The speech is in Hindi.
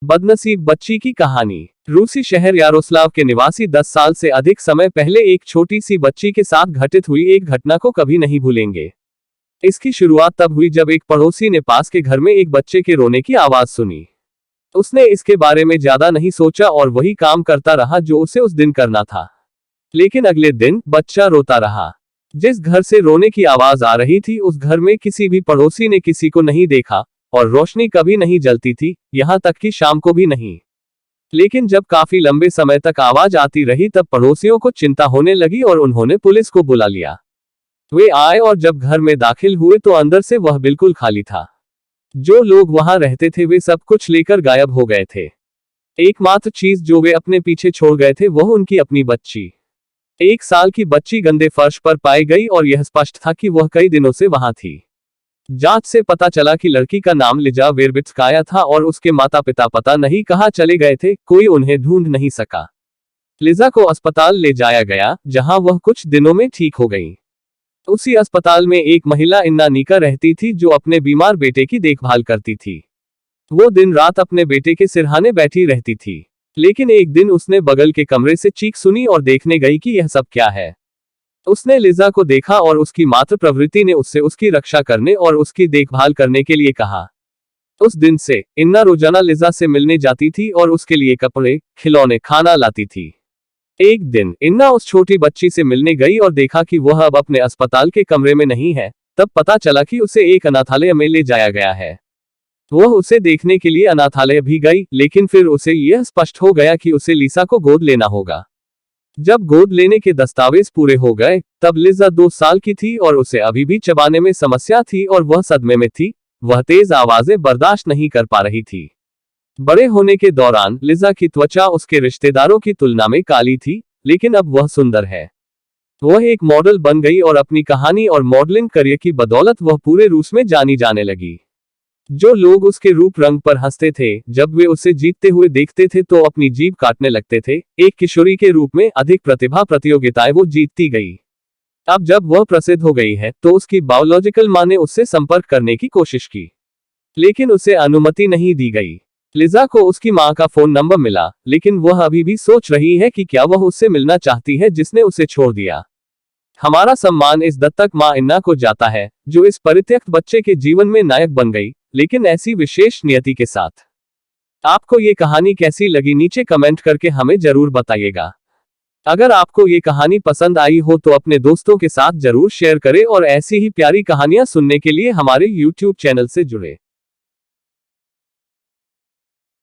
बदनसीब बच्ची की कहानी। रूसी शहर यारोस्लाव के निवासी 10 साल से अधिक समय पहले एक छोटी सी बच्ची के साथ घटित हुई एक घटना को कभी नहीं भूलेंगे। इसकी शुरुआत तब हुई जब एक पड़ोसी ने पास के घर में एक बच्चे के रोने की आवाज सुनी। उसने इसके बारे में ज्यादा नहीं सोचा और वही काम करता रहा जो उसे उस दिन करना था। लेकिन अगले दिन बच्चा रोता रहा। जिस घर से रोने की आवाज आ रही थी उस घर में किसी भी पड़ोसी ने किसी को नहीं देखा और रोशनी कभी नहीं जलती थी, यहां तक कि शाम को भी नहीं। लेकिन जब काफी लंबे समय तक आवाज आती रही तब पड़ोसियों को चिंता होने लगी और उन्होंने पुलिस को बुला लिया। वे आए और जब घर में दाखिल हुए तो अंदर से वह बिल्कुल खाली था। जो लोग वहां रहते थे वे सब कुछ लेकर गायब हो गए थे। एकमात्र चीज जो वे अपने पीछे छोड़ गए थे वह उनकी अपनी बच्ची। 1 साल की बच्ची गंदे फर्श पर पाई गई और यह स्पष्ट था कि वह कई दिनों से वहां थी। जांच से पता चला कि लड़की का नाम लिजा वेरबिट्स्काया था और उसके माता पिता पता नहीं कहां चले गए थे, कोई उन्हें ढूंढ नहीं सका। लिजा को अस्पताल ले जाया गया जहां वह कुछ दिनों में ठीक हो गई। उसी अस्पताल में एक महिला इन्ना नीका रहती थी जो अपने बीमार बेटे की देखभाल करती थी। वो दिन रात अपने बेटे के सिरहाने बैठी रहती थी। लेकिन एक दिन उसने बगल के कमरे से चीख सुनी और देखने गई कि यह सब क्या है। उसने लिजा को देखा और उसकी मातृ प्रवृत्ति ने उससे उसकी रक्षा करने और उसकी देखभाल करने के लिए कहा। उस दिन से इन्ना रोजाना लिजा से मिलने जाती थी और उसके लिए कपड़े, खिलौने, खाना लाती थी। एक दिन इन्ना उस छोटी बच्ची से मिलने गई और देखा कि वह अब अपने अस्पताल के कमरे में नहीं है। तब पता चला कि उसे एक अनाथालय में ले जाया गया है। वह उसे देखने के लिए अनाथालय भी गई, लेकिन फिर उसे यह स्पष्ट हो गया कि उसे लिसा को गोद लेना होगा। जब गोद लेने के दस्तावेज पूरे हो गए तब लिजा 2 साल की थी और उसे अभी भी चबाने में समस्या थी और वह सदमे में थी। वह तेज आवाजें बर्दाश्त नहीं कर पा रही थी। बड़े होने के दौरान लिजा की त्वचा उसके रिश्तेदारों की तुलना में काली थी, लेकिन अब वह सुंदर है। वह एक मॉडल बन गई और अपनी कहानी और मॉडलिंग करियर की बदौलत वह पूरे रूस में जानी जाने लगी। जो लोग उसके रूप रंग पर हंसते थे जब वे उसे जीतते हुए देखते थे तो अपनी जीभ काटने लगते थे। एक किशोरी के रूप में अधिक प्रतिभा प्रतियोगिताएं वो जीतती गई। अब जब वह प्रसिद्ध हो गई है तो उसकी बायोलॉजिकल मां ने उससे संपर्क करने की कोशिश की, लेकिन उसे अनुमति नहीं दी गई। लिजा को उसकी मां का फोन नंबर मिला, लेकिन वह अभी भी सोच रही है कि क्या वह उससे मिलना चाहती है जिसने उसे छोड़ दिया। हमारा सम्मान इस दत्तक मां इन्ना को जाता है जो इस परित्यक्त बच्चे के जीवन में नायक बन गई, लेकिन ऐसी विशेष नियति के साथ। आपको ये कहानी कैसी लगी नीचे कमेंट करके हमें जरूर बताइएगा। अगर आपको ये कहानी पसंद आई हो तो अपने दोस्तों के साथ जरूर शेयर करें और ऐसी ही प्यारी कहानियां सुनने के लिए हमारे YouTube चैनल से जुड़े।